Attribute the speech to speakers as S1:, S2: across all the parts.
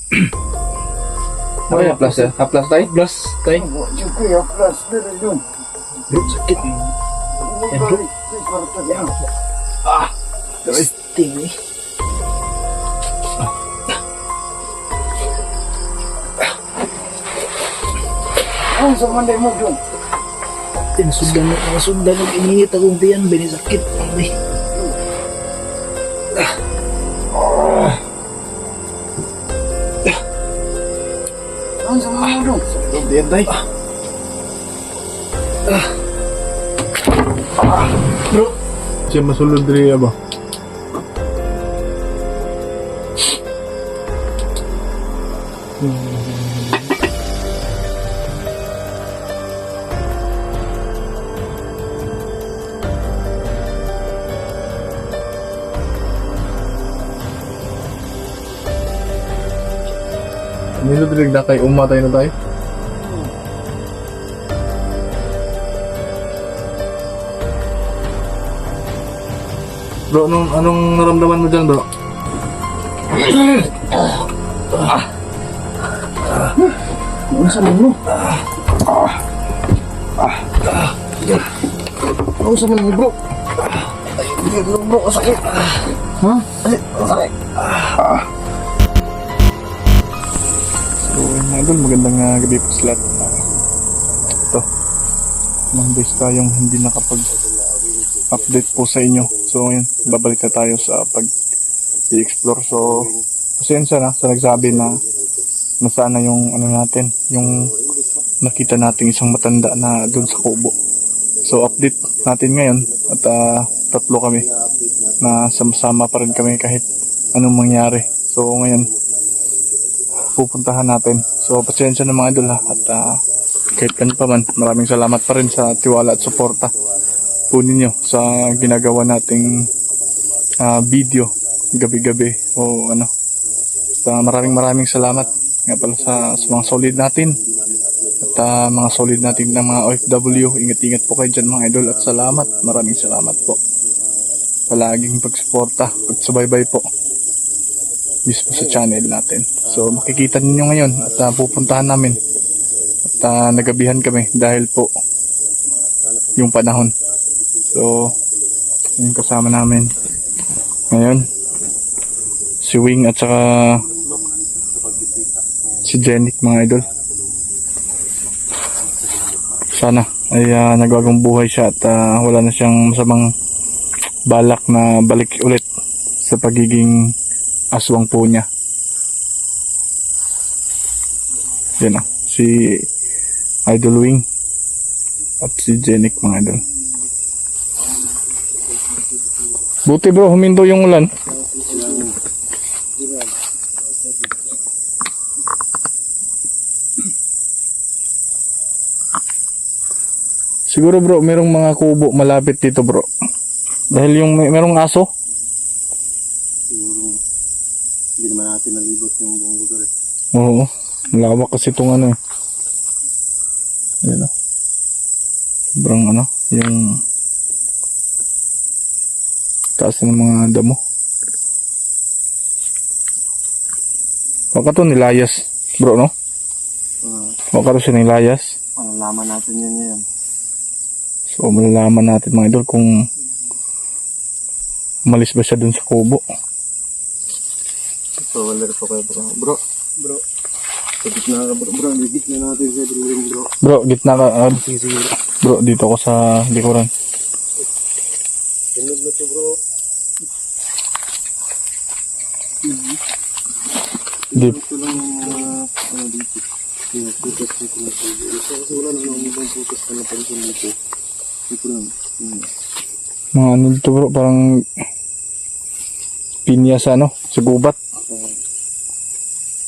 S1: Ano yung haplas ya? Haplas tayo?
S2: Haplas tay.
S3: Yung kuya, plus, pero yun.
S2: Bro, sakit. Yan bro. Sting eh.
S3: Ano sa manday mo dun?
S2: Nakasundan ng ininit akong tiyan, binisakit. Ay.
S3: Ano sa manday mo dun?
S2: Sakit tiyan tay. Bro.
S1: Siya masulod rin ba? Niludrig na tayo, umatay na tayo. Bro, anong naramdaman mo dyan, bro?
S2: Ano sa mo? Ano sa mo bro? Ay, bro, sakit. Ha? Ay, sakit.
S1: So, mga idol, magandang gabi po sa lahat. Ito, mga days tayong hindi nakapag-update po sa inyo. So, ngayon, babalik na tayo sa pag-i-explore. So, pasensya na sa nagsabi na nasaan na yung ano natin, yung nakita nating isang matanda na doon sa kubo. So, update natin ngayon at tatlo kami na sama-sama pa rin kami kahit anong mangyari. So, ngayon, pupuntahan natin. So, pasensya na mga idol ha. At kahit kan pa man, maraming salamat pa rin sa tiwala at suporta po ninyo sa ginagawa nating video gabi-gabi o ano. Basta maraming salamat nga pala sa mga solid natin at mga solid natin ng mga OFW. Ingat-ingat po kayo dyan mga idol at salamat. Maraming salamat po. Palaging pagsuporta, pagsubaybay po mismo sa channel natin. So makikita ninyo ngayon at pupuntahan namin at nagabihan kami dahil po yung panahon. So yung kasama namin ngayon si Wing at saka si Jenik mga idol. Sana ay nagwagong buhay siya at wala na siyang masamang balak na balik ulit sa pagiging aswang po niya. Yan si Idol Wing at si Jenik mga idol. Buti bro, huminto yung ulan. Siguro bro, merong mga kubo malapit dito bro. Dahil yung merong aso.
S3: Siguro, hindi naman natin nalibot yung buong lugar eh.
S1: Oo, malawak kasi itong ano eh. Ayan o. Sobrang ano, yung taas ng mga damo. Baka ito nilayas bro no? Baka ito siya nilayas.
S3: Malalaman natin yun ngayon.
S1: So malalaman natin mga idol kung umalis ba siya dun sa kubo.
S3: So, wala rin po kayo bro. Bro. Sa gitna ka bro. Bro, gitna natin sa drilling bro.
S1: Bro, gitna ka.
S3: Sige.
S1: Bro, dito ako sa likuran.
S3: Tunog na to bro.
S1: Deep.
S3: Ito lang yung ano dito. Yung putas na pinapagod. Kasi wala naman yung putas na napansin dito. Ito lang.
S1: Mga ano dito bro, parang pinya sa ano, sa gubat.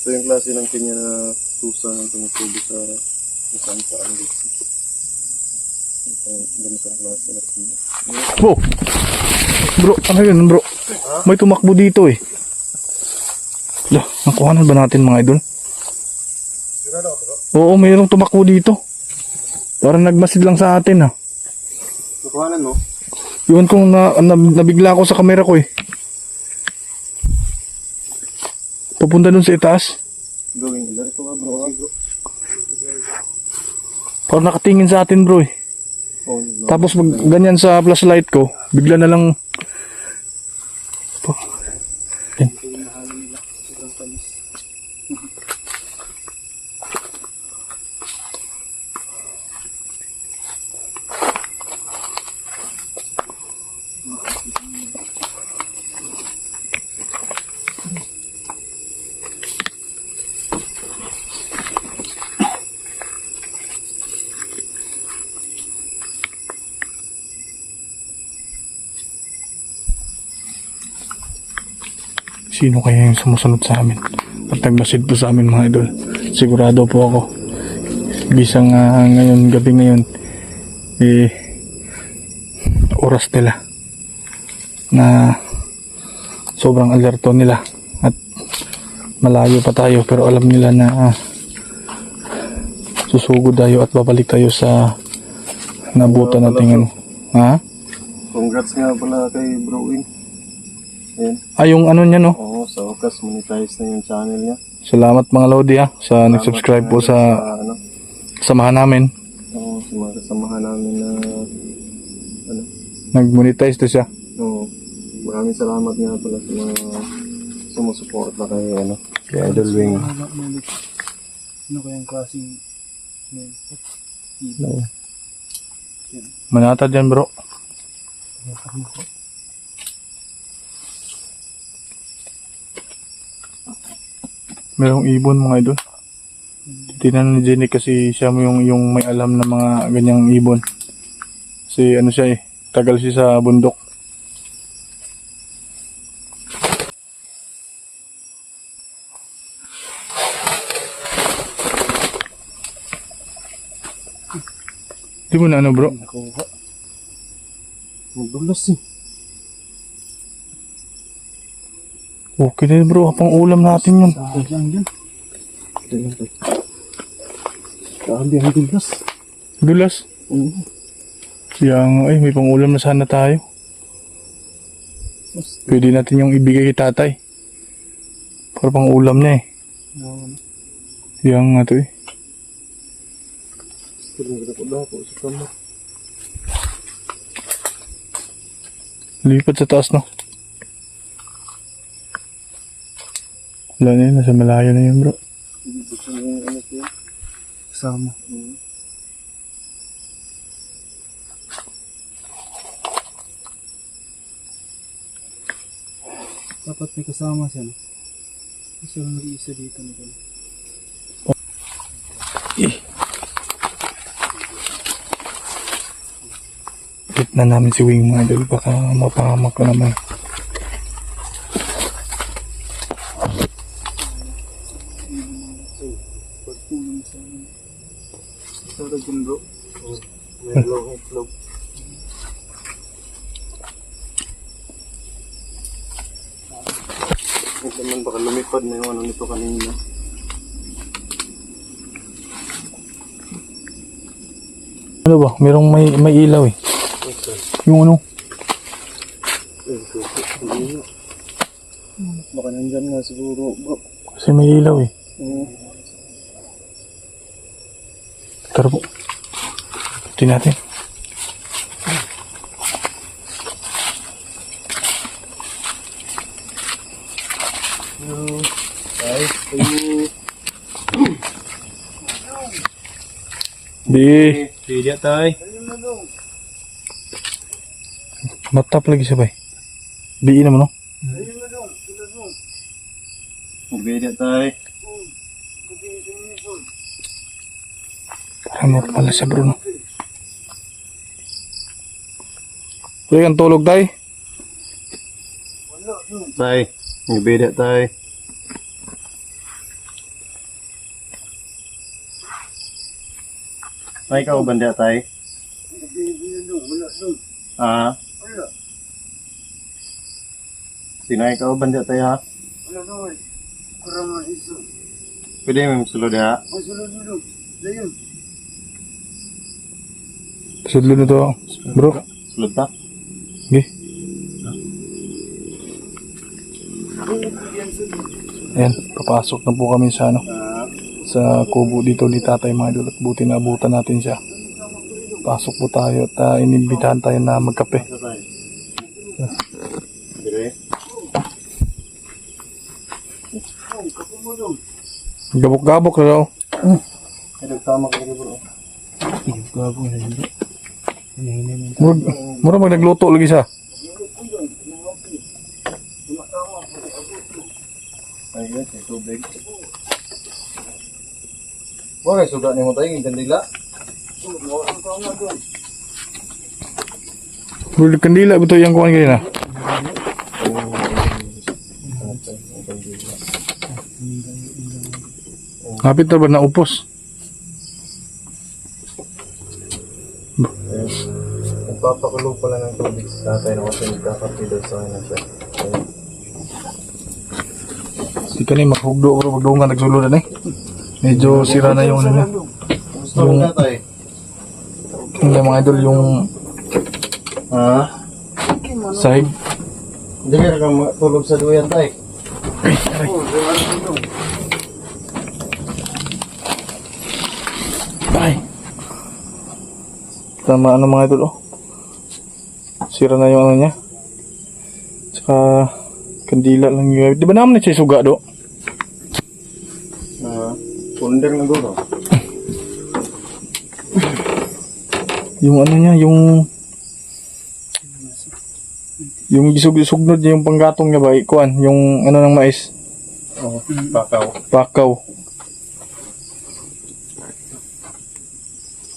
S3: Ito yung klase ng kanya na tusa ng tumutubo sa saan dito. Ganito ang klase na kanya.
S1: Bro! Bro, ano yun bro? May tumakbo dito eh. Lah, nakuhanan ba natin mga idol? Oo, mayroong tumakbo dito. Parang nagmasid lang sa atin ha.
S3: Nakuhanan mo?
S1: Iwan kong nabigla ako sa kamera ko eh. Papunta dun sa itaas.
S3: Going, dari ko ba bro?
S1: Parang nakatingin sa atin bro eh.
S3: Oh, no.
S1: Tapos ganyan sa flashlight ko, bigla na lang sino kaya yung sumusunod sa amin at nagmasid po sa amin mga idol. Sigurado po ako bisang ngayon, gabi ngayon oras nila na sobrang alerto nila at malayo pa tayo pero alam nila na susugod tayo at babalik tayo sa nabutan natin ano. Ha?
S3: Congrats nga pala kay Bro Wing. Ayan.
S1: Yung ano niya no.
S3: Oo, sa wakas monetize na yung channel niya.
S1: Salamat mga Lodi sa nag-subscribe po sa
S3: ano,
S1: samahan namin.
S3: oo, sa mga kasamahan namin na ano.
S1: Nag-monetize to siya.
S3: Oo. Maraming salamat nga pala sa mga sumusuporta kay ano, kay Idol Wing.
S2: Ano kayang klaseng
S3: Oo.
S1: Manatad yan bro. Merong ibon mga idol. Tinan ni Jenny kasi siya mo yung may alam na mga ganyang ibon. Kasi ano siya tagal siya sa bundok. Di mo na ano bro?
S3: Nakuha. Madulas eh.
S1: Okay na yun bro, pang ulam natin yun.
S2: Lang yan.
S3: Grabe ang dulas.
S1: Dulas.
S3: Oo.
S1: Ay may pang ulam na sana tayo. Pwede natin yung ibigay kay tatay. Para pang ulam niya Yang nga to
S3: Sa kama.
S1: Lipat sa taas no. Wala na yun, nasa malayo na yun bro.
S3: Gusto mo yung ano ko?
S2: Kasama. Dapat may kasama siya, no? Kasi lang nag-iisa dito na gano'n.
S1: Hit na namin si Wing mga idol, baka mapahamak ko naman.
S2: Pagpulang sa amin.
S3: Sarap yun bro. May long itlog. Huwag naman baka lumipad na yung ano nito kanina.
S1: Ano ba? Merong may ilaw Yung ano?
S3: Baka nandyan nga siguro bro.
S1: Kasi may ilaw Tara po. Ito natin. Di.
S3: Pwede tayo.
S1: Matap lagi sabay. Biin naman no?
S3: Pwede tayo.
S1: Parang mo pala siya bro no? Pwede kang tulog tayo.
S3: Tayo. Pwede tayo. Ay, ikaw banda tayo? Ah? Sinay ikaw banda tayo ha? Pwede mo sulod ha?
S1: Sudlo na to bro.
S3: Sulod ta?
S1: Okay. Ayan, papasok na po kami sa ano, sa kubo dito ni tatay mga idol. At buti na abutan natin siya. Pasok po tayo at inimbitahan tayo na magkape. Gabok-gabok na daw.
S3: Nagtama ka rin bro.
S1: Mura mag nagluto lagi siya.
S3: Ayun, may tubig. Wala, suga ni mo tayo, yung kandila.
S1: Bro, kandila ba ito yung kuhan kanina? Kapit na ba na upos?
S3: Nagpapakulo pala ng tubig sa tatay na kasi nagkakapido sa kanya siya. Ayun.
S1: Si kanina makahugdo pero magdungan nagsuludan eh. Medyo sira na yung ano niya.
S3: Gusto mo tatay?
S1: Yung mga idol yung
S3: Ha?
S1: sahig.
S3: Hindi ka tulog sa duyan tay.
S1: Ay. Tama ano mga idol oh. Sira na yung ano niya. Saka kandila lang yung... Di ba naman na siya suga do?
S3: Pundar na doon.
S1: Yung ano niya, yung gisug-sugnod niya, yung panggatong niya ba, ikuan, yung ano ng mais.
S3: Oo, bakaw.
S1: Pakaw.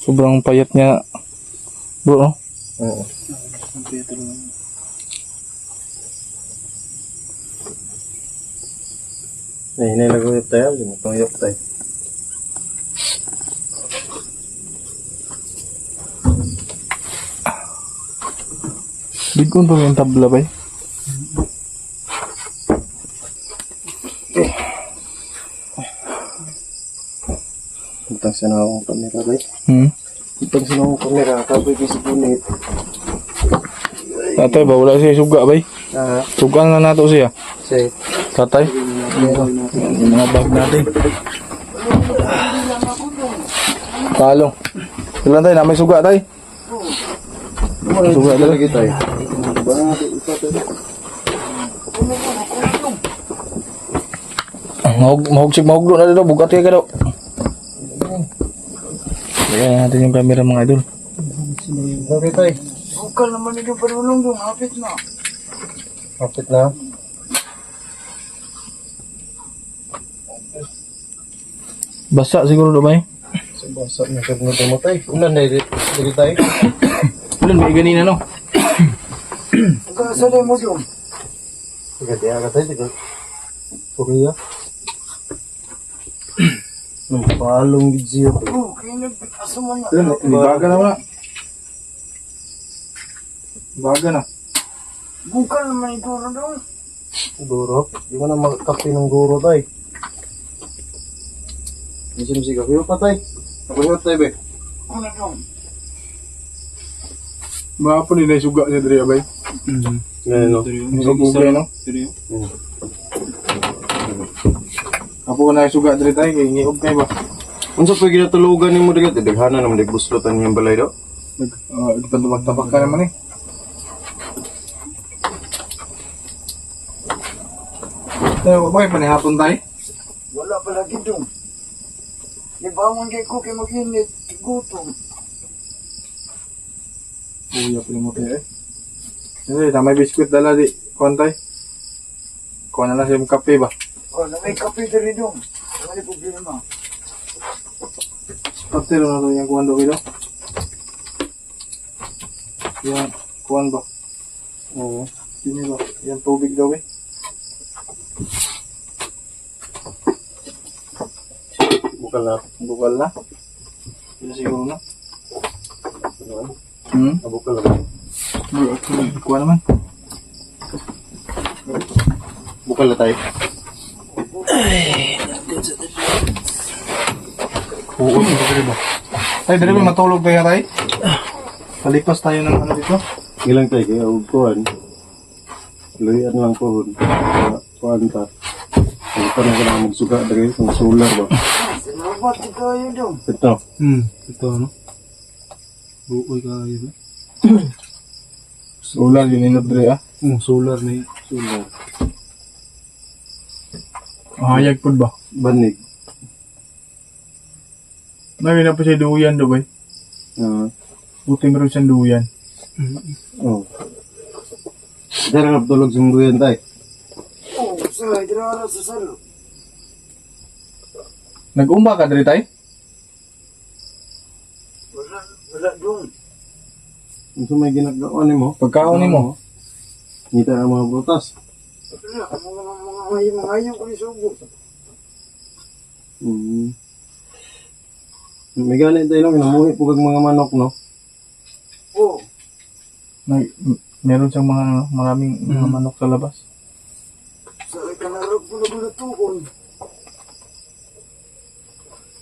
S1: Sobrang payat niya. Bro, no?
S3: Oo. Ay, nilagay tayo. Ginagayok tayo.
S1: Bigkon pa yung tabla ba eh?
S3: Itang sana akong kamera ba? Itang sana akong kamera. Kapoy ko sa punit.
S1: Tatay ba, wala siya suga ba eh? Suga na nato siya.
S3: Say.
S1: Tatay? Yung mga bag natin. Talong. Ilan tayo, na may suga tayo?
S3: Suga lagi tayo.
S1: Mahugsig-mahuglo na dito, bugat kayo ka daw. Kaya natin yung camera mga idol.
S3: Lagi tayo.
S2: Bukal naman ito parulong dong, hapit na.
S3: Kapit na.
S1: Basa siguro daw ba eh?
S3: Sa basa na sa mga mo tayo. Ulan na dito tayo.
S1: Ulan, may ganina no?
S2: Kasalay mo dong.
S3: Tiga tiga tayo. Tiga. Korea. Palong gidsiyo.
S2: Oh, kaya nag-asuman na.
S1: Baga na wala. Baga na.
S2: Bukal naman ito dong.
S3: Guro. Di mo na makakapi ng guro tayo. Isim-sig ako. Yung patay. Ako tayo be.
S2: Ano dong?
S1: Mga po nila yung suga niya diri abay.
S3: Ngayon no.
S1: Magugay no? Apo ko na yung suga diri tayo, kaya ngiog kayo ba?
S3: Unsa pa ginatulugan nimo digat? Daghana naman buslotan niyang balay do.
S1: Nagtabak ka naman eh. Tayo, bakit panihapon tayo?
S2: Wala pala dong. Ibangon kay ko kay mag-init. Gutom.
S1: Uya pa mo tayo eh. Hindi, na may biskuit dala di. Kuhan tayo. Kuhan na lang siya yung kape ba?
S2: Oh, na may kape dali dong. Wala problema.
S1: Patero na ito yung kuhan daw ito. Yan, kuhan ba? Oo. Sini ba? Yan tubig daw eh.
S3: Bukal na.
S1: Bukal na. Ito siguro na.
S3: Bukal na.
S1: Kuha naman.
S3: Bukal na tayo.
S1: Oo, ito dali ba? Tay, dali ba matulog tayo tay? Palipas tayo ng ano dito?
S3: Ilang tayo kaya ugkuhan. Luyan lang po. Kuhan pa. Hindi pa na kailangan magsuga dari itong solar ba?
S2: Salamat kayo dong.
S3: Ito.
S4: Ito ano? Buoy kayo ba?
S1: Solar yun inod dre ah.
S4: Solar na yun.
S3: Solar.
S1: Mahayag po ba?
S3: Banig.
S1: Nawin na po siya duyan do bay. Buti meron siyang duyan.
S3: Oh. Dari nga tulog sa mbuyan tayo.
S2: Oh, sa hidrara sa salo.
S1: Nag-umba ka dre tay?
S2: Wala dong.
S3: Ito may ginagawa ni mo.
S1: Pagkaon ni mo.
S3: Ngita ang mga butas.
S2: Wala, mga hayong ko ni Subo.
S3: May ganit tayo lang, inamuhi po kag mga manok, no?
S2: Oh,
S1: Meron siyang mga maraming mga manok sa labas.
S2: sa ikanarap ko na gulatuon.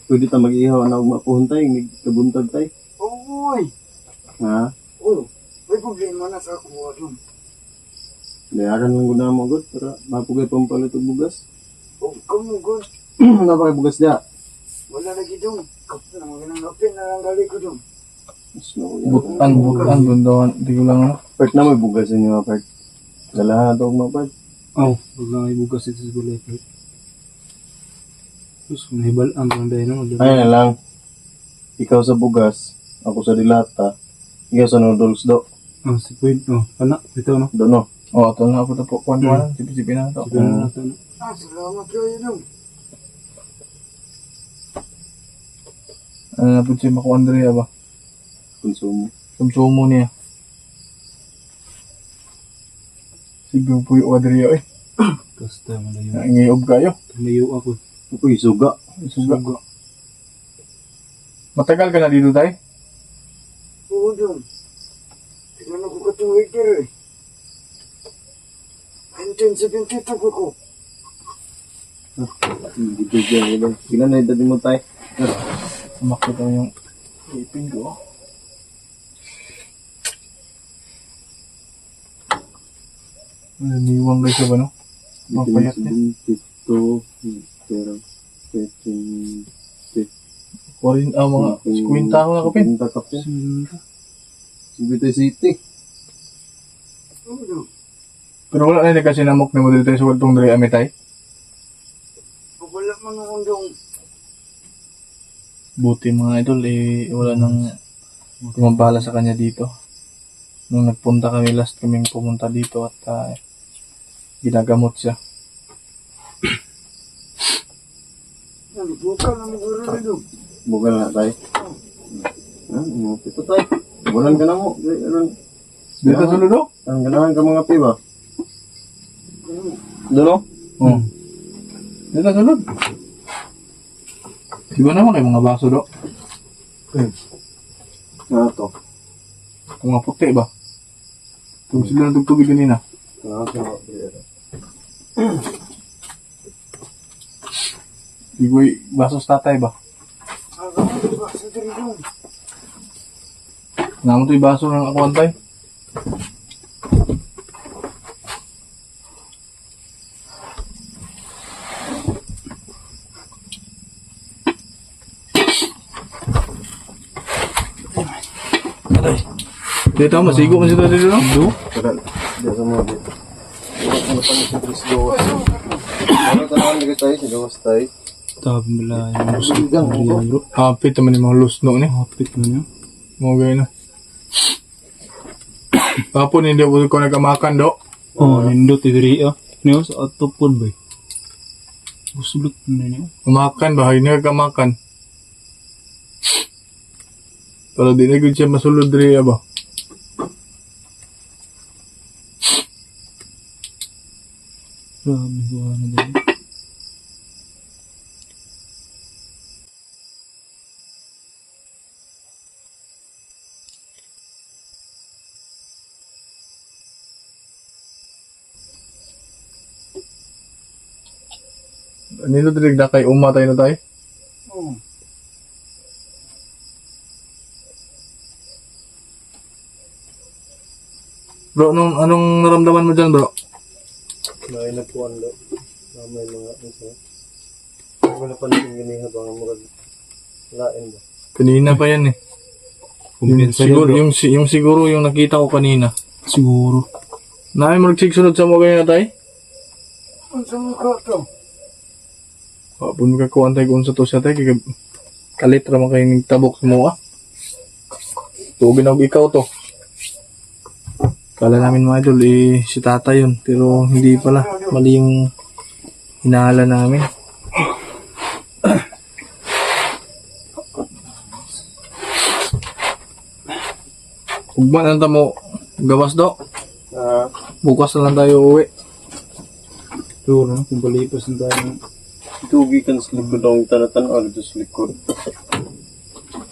S3: Pwede ta mag-ihaw na umapuhon tayo, nagkabuntag tayo.
S2: Oy,
S3: Ha?
S2: oh, may problema na sa ako dong.
S3: Bayaran lang guna mo, God, para mapugay pampalit og bugas.
S2: Oh, kamugod.
S3: Napakay bugas dia.
S2: Wala lagi dong. Kapit na mga nanggapin na lang gali ko dong.
S1: Butan, bundawan. Di ko lang ano.
S3: Part na may bugas sa inyo, part. Galahan ito mga part.
S4: Oh, wag lang ibugas ito sa gulay. Terus nahibal ang panday no.
S3: Ayun na lang. Ikaw sa bugas, ako sa dilata. Ikaw sa noodles do.
S4: Si Queen. Anak, ito no.
S3: Doon, no?
S1: Oh, ito na ako na po. Kuwan-kuwan. Sipi-sipi na ito.
S4: Sige na natin.
S2: Salamat kayo dong.
S1: Ano na po siya makuha Andrea ba?
S3: Konsumo.
S1: Sumsumo niya. Sige po yung Andrea eh.
S4: Kasta malayo.
S1: Naingiyob kayo.
S4: Malayo ako.
S3: Ako isuga.
S1: Suga. Matagal ka na dito tayo?
S2: Oo dong. Tingnan ako katuwig dito eh. 1972 ko.
S3: Bigyan mo lang. Sila na edad mo tayo.
S1: Makita mo yung ipin ko. Naniwang kayo siya ba no? Mapayat niya.
S3: Ito. Pero. Petting.
S1: Kuwarin, mga skwinta ako na kapin.
S3: Skwinta kapin. Sibite City.
S2: Oo dong.
S1: Pero wala na kasi namok na mo dito sa waltong dre amitay.
S2: Wala man akong dong.
S1: Buti mga idol, wala nang tumambala sa kanya dito. Nung nagpunta kami, last kaming pumunta dito at ginagamot siya.
S2: Bukal na maguro rin dong.
S3: Bukan na tayo. Ito tayo. Bulan ka na mo.
S1: Dito sa ludo?
S3: Ang ganahan ka mga piba. Doon o?
S1: Oo. Dito sa ludo. Di ba naman kayo mga baso do?
S3: Ano to?
S1: Mga puti ba? Kung sila nagtugtugig kanina.
S3: Ano to?
S1: Di ko baso sa tatay ba?
S2: Ano ba sa diri dong?
S1: Naman ito yung baso ng ako antay. Dito, masigo man sila dito, no?
S3: Tara. Diyan sa mga dito. Ano pa mo sa Cristo? Ano tanahan nagay tayo? Sa gawas tayo?
S4: Tabi malayo. Musik
S3: Diyan,
S4: riyan bro.
S1: Hapit naman yung mga lusno ni.
S4: Hapit mo niya.
S1: Mga gaya na. Tapon, hindi ako ko nagkamakan do.
S4: Nindot iti niyo sa atupod ba? Gusulot na niyo.
S1: Kumakan ba? Hindi nagkamakan. Pero di na good siya masulod rin ba?
S4: Grabe ko ano din.
S1: Nilo dirig na kay umatay na tayo.
S2: Oo.
S1: Bro, anong naramdaman mo dyan bro?
S3: May nagpuan do. May mga ito. Wala pa nang ginihab ang mga lain ba?
S1: Kanina pa yan eh. Siguro, yung siguro yung nakita ko kanina.
S4: Siguro.
S1: Naay magsigsunod sa mga ganyan tay?
S2: Ang sa mukha to.
S1: Kapag magkakuhan tayo kung sa to siya tay, kalitra man kayo nagtabok sa mga. Tugin ako ikaw to. Kala namin mga idol, si tata yun. Pero hindi pala. Mali yung hinahala namin. Ugma na mo, gawas do. Bukas na lang tayo uwi.
S4: Siguro, no? Kung palipas na tayo.
S3: Tugi kan sa likod ang tanatan dito sa likod.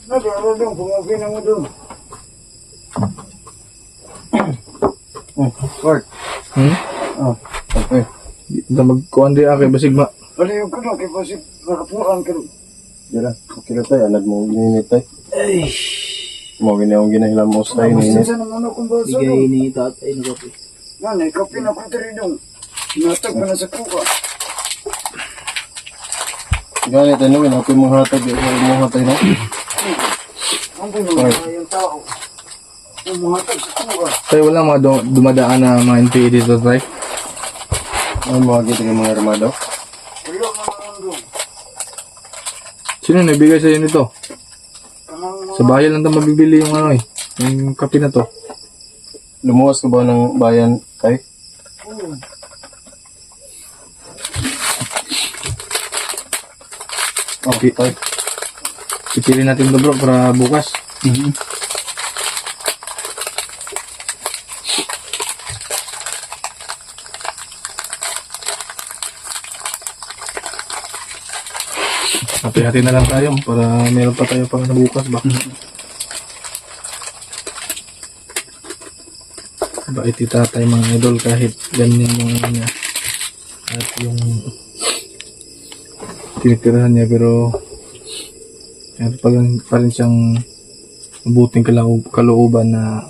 S2: Nagano doon, pumabi na mo doon.
S3: Kurt.
S1: Oh,
S3: Okay.
S1: Ito magkuhan di akay basig ma.
S2: Palihog ko doon, kaya kasi makapuan ka doon.
S3: Dira, okay na tayo. Anad mo ginit tayo.
S2: Ay,
S3: Mo ginawa ginahilam mo sa tayo.
S2: masinsa naman akong balsa doon.
S4: ni tatay na kape.
S2: Nanay, kape na ko tari doon. Natag mo na sa kuka.
S3: Ganit tayo namin. Ako yung mga hatag. Mga hatag na.
S2: Ang puno yung tao. Yung mga tag sa kuka.
S1: Tayo wala mga dumadaan na mga NPA dito tay.
S3: Ano mga kita yung mga armado?
S2: Wala naman doon.
S1: Sino nagbigay sa'yo nito?
S2: Kanang
S1: Sa bayan lang tayo mabibili yung ano eh. Yung kape na to.
S3: Lumuwas ka ba ng bayan tayo? Okay tayo.
S1: Pipili natin to bro para bukas. Hati-hati na lang tayo para meron pa tayo pang bukas ba. Bait si tatay mga idol kahit ganyan yung ano niya. At yung tinitirahan niya pero meron pa rin siyang mabuting kalooban na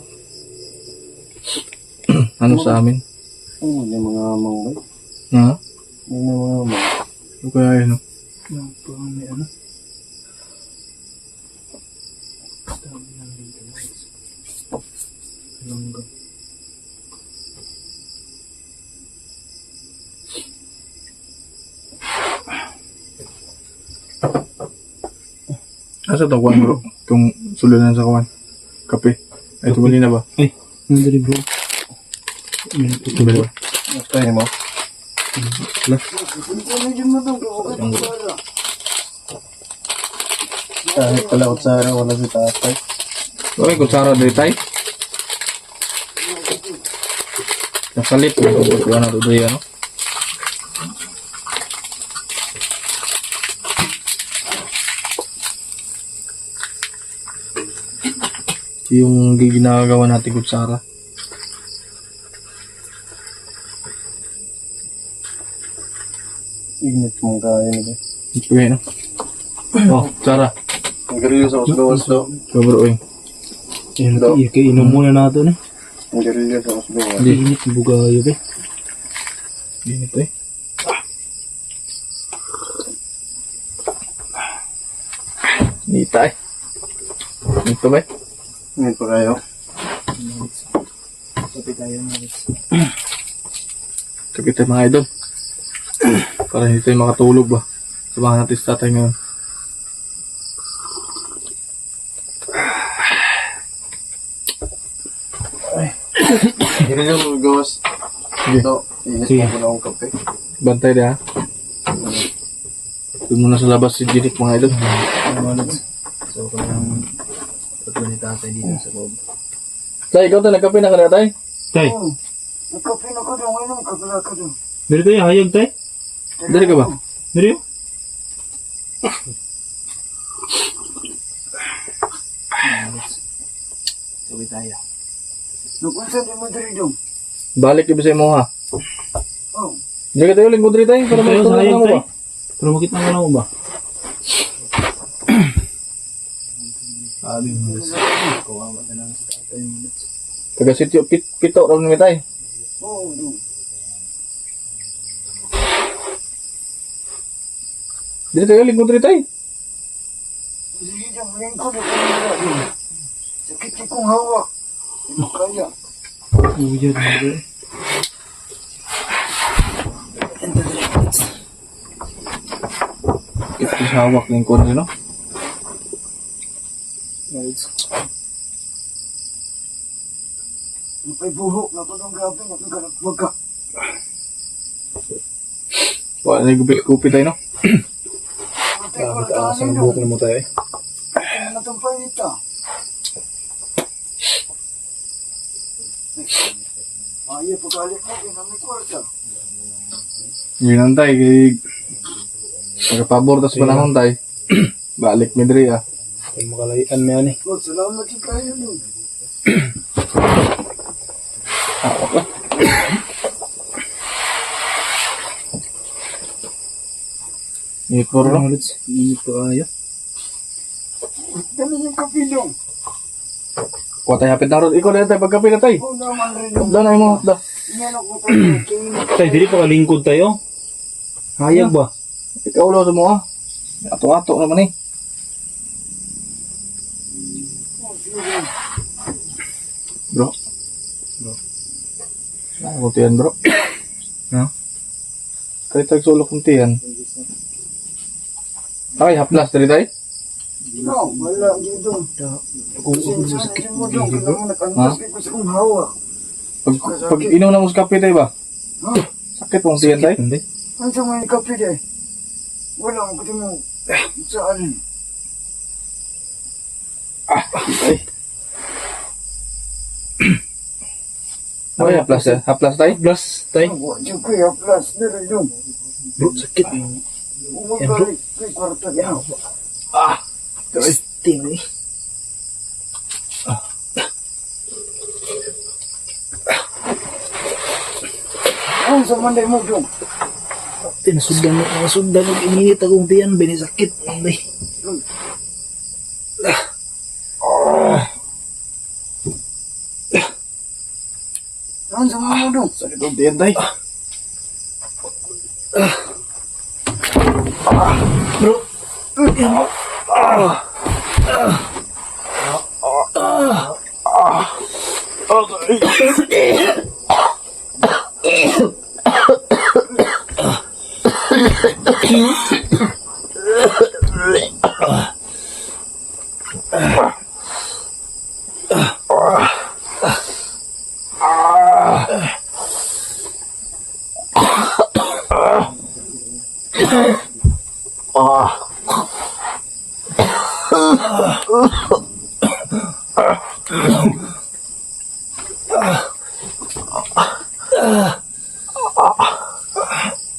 S1: ano sa amin.
S3: Oh, may mga amang ba?
S1: Ha?
S3: May mga amang.
S1: Ano kaya yun? No?
S4: Yung parang may ano. Langga.
S1: Asa to kuwan bro? Itong sulunan sa kuwan. Kape. Ay, ito na ba?
S4: Ay, nandali bro.
S1: Ito ba?
S3: Tayo mo?
S2: medyo mo doon, kaya ka para.
S3: Kahit pala utsara, wala si tatay.
S1: Okay, kutsara dito tayo. Nakalit. Ito na ito yan. No? Yung ginagawa natin kutsara.
S3: Ignit mong kaya nito.
S1: Ito yan. No? Oh, kutsara.
S3: Ang garilyo sa usgawas do.
S1: Ito bro.
S4: Yan, inom muna natin eh.
S3: Ang garilyo sa usgawas.
S4: Init, bugayo eh.
S1: Ganito eh. Nita eh. Ito ba?
S3: Ignit pa kayo.
S4: Sabi tayo na.
S1: Kapit tayo mga idol. Para hindi tayo makatulog ba. Samahan natin sa tatay ngayon.
S3: Garilyo sa usgawas.
S1: Sige.
S3: Ito, init
S4: Sige.
S3: mo na akong kape.
S1: Bantay na ha. Doon muna sa labas si Jirik mga idol.
S4: So, kung tatlo ni tatay dito sa loob.
S1: Tay, ikaw tayo nagkape na ka na tay?
S4: Tay,
S2: Oh, nagkape na ko doon, ngayon kapila ka doon.
S4: meron tayo hayag tay?
S1: Dari ka ba?
S4: Meron yun? Sabi tayo.
S2: Nakunsan din mo diri doon.
S1: Balik yung sa mo ha.
S2: Oh,
S1: Hindi ka tayo lingkod rin tayo. Para
S4: Tayo sa
S1: makatulog
S4: hayag
S1: na mo
S4: tay?
S1: ba?
S4: Pero makita nga lang mo ba? Sabi mo, kawawa na lang sa tatay mo.
S1: Taga sityo, pito raw namin tayo.
S2: oh, doon.
S1: Dito tayo, lingkod dito tayo.
S2: Sige dyan, lingkod ako nila. Sakit kong hawak. Hindi kaya.
S4: Uyan, bro.
S1: Ito sa hawak lingkod no?
S2: Napay buhok na ko nung gabi. Napigalagwag ka.
S1: Wala na gupit-gupit tayo no?
S2: Sa buhok na mo tayo eh. Ano na itong panita? Ayaw pagkalit mo, ginamit kwarta.
S1: Yun tay, kay pagkapabor tas panahon tay. Balik mi diri ah.
S4: Kung makalayan mo yan eh.
S2: Oh, salamat si kayo nun.
S1: Init po rin.
S4: Init pa kayo.
S2: Dami yung kapilong.
S1: Kuha tayo hapit na ron. Ikaw na tayo pagkapi na tayo.
S2: Oo naman rin yung
S1: Hapda na mo, hapda.
S2: inanok mo pa yung kainin.
S4: Tay, dili pa kalingkod tayo. Hayag ba?
S1: Ikaw ulo sa mga. Ato-ato naman eh.
S2: Oh, sige.
S1: Bro. Kuntihan bro.
S4: Ha?
S1: Kaya tayo solo kuntihan. Ay, haplas dali tayo.
S2: No, wala dito. Sinsanin mo doon, kailangan nag-antas ko sa kong hawak.
S1: Pag inom na mo sa kape tayo ba?
S2: Ha?
S1: Sakit mong tiyan tayo.
S4: Hindi.
S2: Ano sa mga kape day? Wala mo pati mo. Saan?
S1: Ay. Ay, haplas eh. Haplas tayo.
S4: Plus, tay.
S2: Wala dyan ko yung plus. Meron yun.
S4: Bro, sakit.
S2: Umagalik ko yung kwarta niya.
S4: Sting eh.
S2: Ano sa manday mo doon?
S4: Tinasudan ng ininit akong tiyan, binisakit. Hindi.
S2: Ano sa mga mo doon?
S1: Sakit mong tiyan tayo.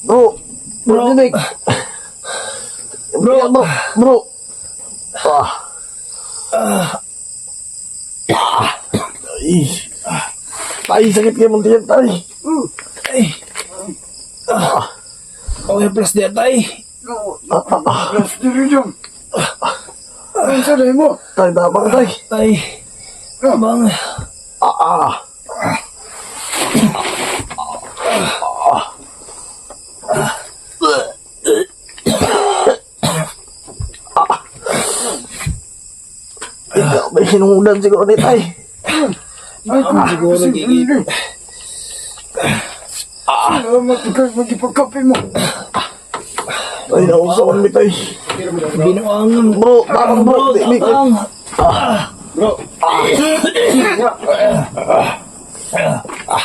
S4: Bro,
S1: Bro, dinig. Bro. Tay, sakit kayo mong tiyan tay.
S4: okay, plus dia tay.
S2: Plus diri doon. Ano sa day mo?
S1: Tay, tabang tay.
S4: Tay, abang.
S1: Ikaw, may sinungudan siguro ni tay.
S2: Ay, kung siguro gigil. Salamat ikaw magipagkape mo.
S1: Ay, nausawan mi tay.
S4: Binuangan.
S1: Bro, tabang bro. Di,
S4: Tabang. Bro.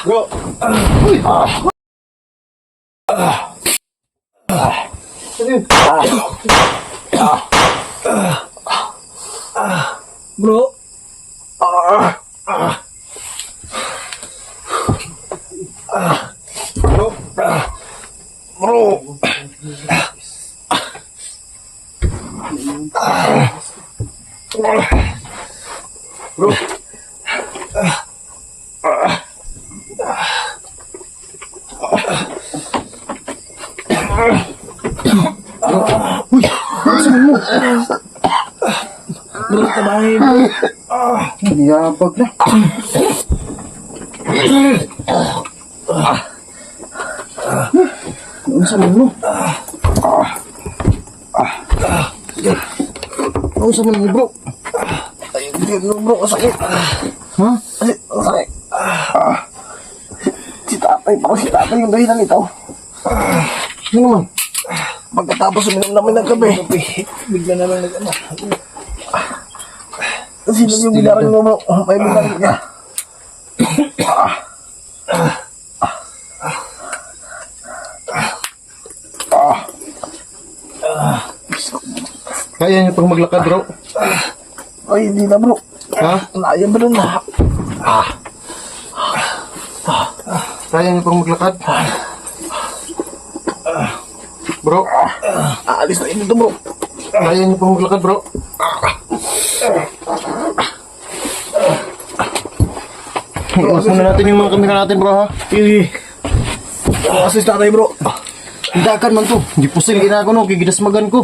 S1: Bro.
S4: Bro, tabahin.
S2: Niyapag na. Ano sa mo?
S3: Ano sa man bro?
S2: Ay, hindi bro, sakit.
S3: Ha?
S2: Ay, sakit. Si tatay yung dahilan nito.
S3: Ano naman?
S2: Pagkatapos uminom namin ng gabi.
S3: Bigla na lang nag-ano.
S2: Sino yung bilarang mo bro? May bilarang ka.
S3: Kaya niyo pang maglakad bro?
S2: Ay, hindi na bro.
S3: Ha?
S2: Naya bro na.
S3: Kaya niyo pang maglakad? Bro,
S2: Aalis na ito bro.
S3: kaya niyo pang maglakad bro? Iwas muna natin yung mga kamera natin bro ha?
S2: Assist tatay bro.
S3: Hindakan man to. Hindi po sila ginagawa no, kigidas magan ko.